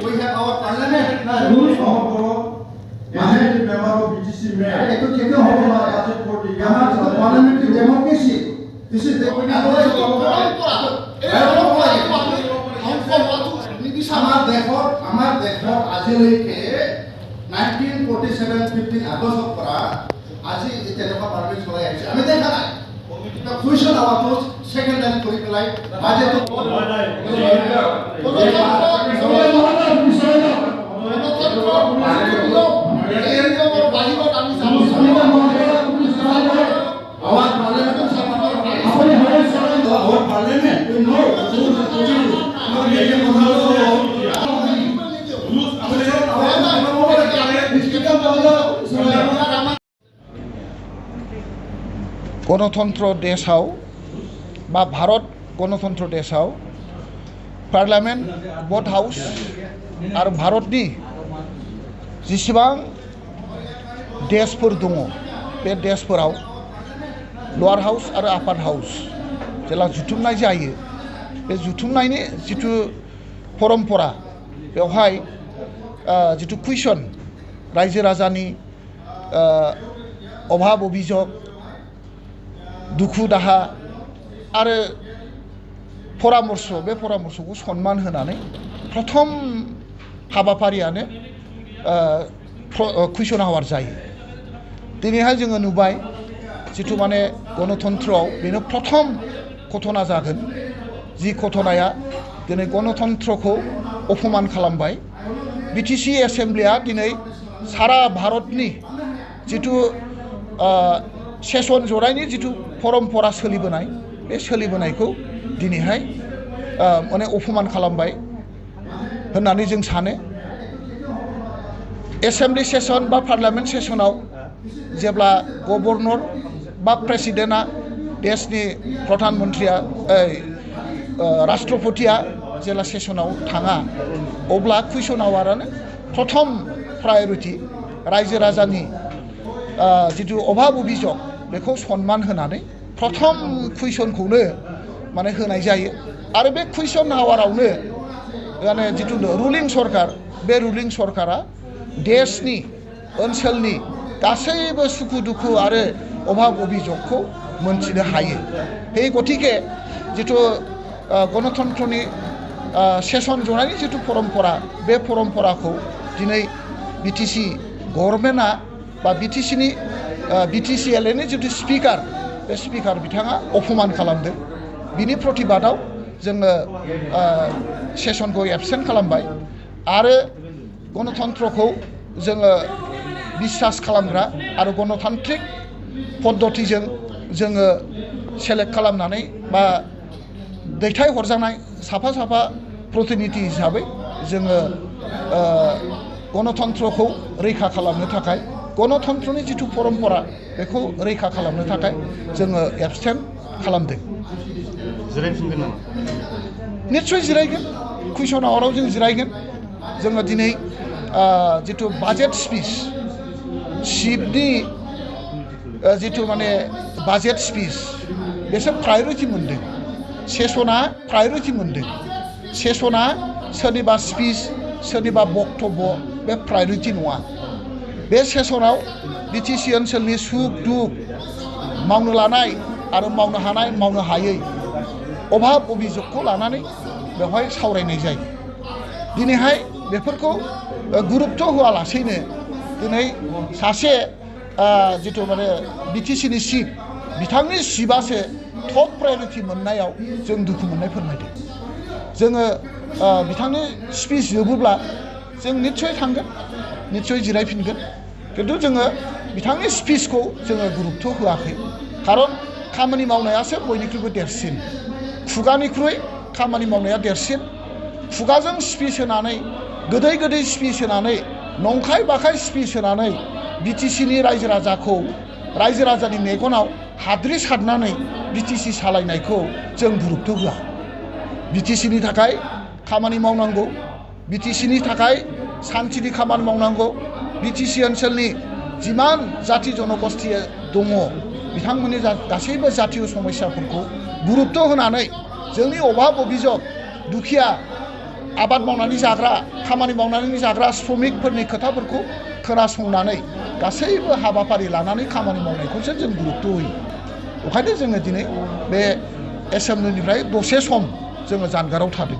We have our parliament. Parliamentary democracy. This is the আমার দেখো আজিলৈকে 1947 15 আগষ্টৰ পৰা আজি তেনেকুৱা পাৰ্লামেণ্ট চলাই আহিছে আমি দেখা নাই কুৱেশ্যন আৱাটো সেকেন্ড টাইম কৰি পেলাই বাজেটটো गणतंत्र देशाव बा भारत गणतंत्र देशाव पार्लियामेंट भट हाउस और भारतनि जेसेबां देशफोर दङ बे देशफोराव लोअर हाउस और आपार हाउस जेला जुथुमनाय जायो बे जुथुमनायनि जिथु परम्परा बेवहाय जिथु कुइसन रायजो राजानि अभाब अभियोग दुखु दाहा आरो परामर्श बे परामर्शखौ सन्मान होनानै प्रथम हाबाफारियानो कुइसन आवार जायो दिनैहाय जोङो नुबाय जिथु माने गणतन्त्रआव बेनो प्रथम घटना जागोन जि घटनाया दिनै गणतन्त्रखौ अपमान खालामबाय बिटिसि एसेम्ब्लिया दिनै सारा भारतनि जिथु सेसन जरायनि जिथु परम्परा सोलिबोनाय बे सोलिबोनायखौ दिनैहाय माने अपमान खालामबाय होननानै जों सानो एसेम्ब्लि सेसन बा पार्लियामेन्ट सेसनाव जेब्ला गभर्नर बा प्रेसिडेन्टआ देशनि प्रधान मन्त्रिया राष्ट्रपतिया जेला सेसनाव थाङा अब्ला कुइसन आवारानो प्रथम प्रायरिटि रायजो राजानि जिथु अभाब अभियोग बेखौ सन्मान होनानै प्रथम कुइसनखौनो माने होनाय जायो आरो बे कुइसन आवारावनो माने जिथु रुलिं सरकार बे रुलिं सरकारा देशनि ओनसोलनि गासैबो सुखु दुखु आरो अभाब अभियोगखौ मोनथिनो हायो बे गतिके जिथु गणतन्त्रनि सेसन जनायनि जिथु परम्परा बे परम्पराखौ दिनै बिटिसि गभर्नमेन्टआ बा बिटिसिएलनि जिथु स्पिकार बे स्पिकार बिथाङा अपमान खालामदों बिनि प्रतिबादाव जोङो सेसनखौ एबसेन्ट खालामबाय आरो गणतन्त्रखौ जोङो बिश्वास खालामग्रा आरो गणतान्त्रिक पद्धतिजों जोङो सेलेक्ट खालामनानै बा दैथाय हरजानाय साफा साफा प्रतिनिधि हिसाबै जोङो गणतन्त्रखौ रैखा खालामनो थाखाय गणतन्त्रनि जिथु परम्परा बेखौ रैखा खालामनो थाखाय जोङो एबसेन्ट खालामदों जिरायफिनगोन नामा निश्चय जिरायगोन कुइसन आवाराव जों जिरायगोन जोङो दिनै जिथु बाजेट स्पिच चिफनि जिथु माने बाजेट स्पिच बेसो प्रायरिटि मोनदों सेसना प्रायरिटि मोनदों सेसना सोरनिबा स्पिच सोरनिबा बक्तब्य बे प्रायरिटि नङा बे सेसनाव बिटिसि ओनसोलनि सुख दुख मावनो लानाय आरो मावनो हानाय मावनो हायै अभाब अभियोगखौ लानानै बेवहाय सावरायनाय जायो दिनैहाय बेफोरखौ गुरुत्व होआलासेनो दिनै सासे जिथु माने बिटिसिनि चिफ बिथांनि चिफआसो टप प्रायरिटि मोननायाव जों दुखु मोननाय फोरमायदों जोङो बिथांनि स्पिच जोबोब्ला जों निश्चय थांगोन निश्चय जिरायफिनगोन किन्तु जोङो बिथांनि स्पिचखौ जोङो गुरुत्व होआखै खारन खामानि मावनायासो बयनिख्रुइबो देरसिन खुगानिख्रुइ खामानि मावनाया देरसिन खुगाजों स्पिच होनानै गोदै गोदै स्पिच होनानै नंखाय बाखाय स्पिच होनानै बिटिसिनि रायजो राजानि मेगनाव हाद्रि सारनानै बिटिसि सालायनायखौ जों गुरुत्व होआ बिटिसिनि थाखाय खामानि मावनांगौ बिटिसिनि थाखाय सान्थिनि खामानि मावनांगौ बिटिसि ओनसोलनि जिमान जाति जनगोष्ठी दङ बिथांमोननि गासैबो जातीय समस्याफोरखौ गुरुत्व होनानै जोंनि अभाब अभिजग दुखिया आबाद मावनानै जाग्रा खामानि मावनानै जाग्रा श्रमिकफोरनि खोथाफोरखौ खोनासंनानै गासैबो हाबाफारि लानानै खामानि मावनायखौसो जों गुरुत्त' होयो ओंखायनो जोङो दिनै बे एसेम्बलिनिफ्राय दसे सम जोङो जानगाराव थादों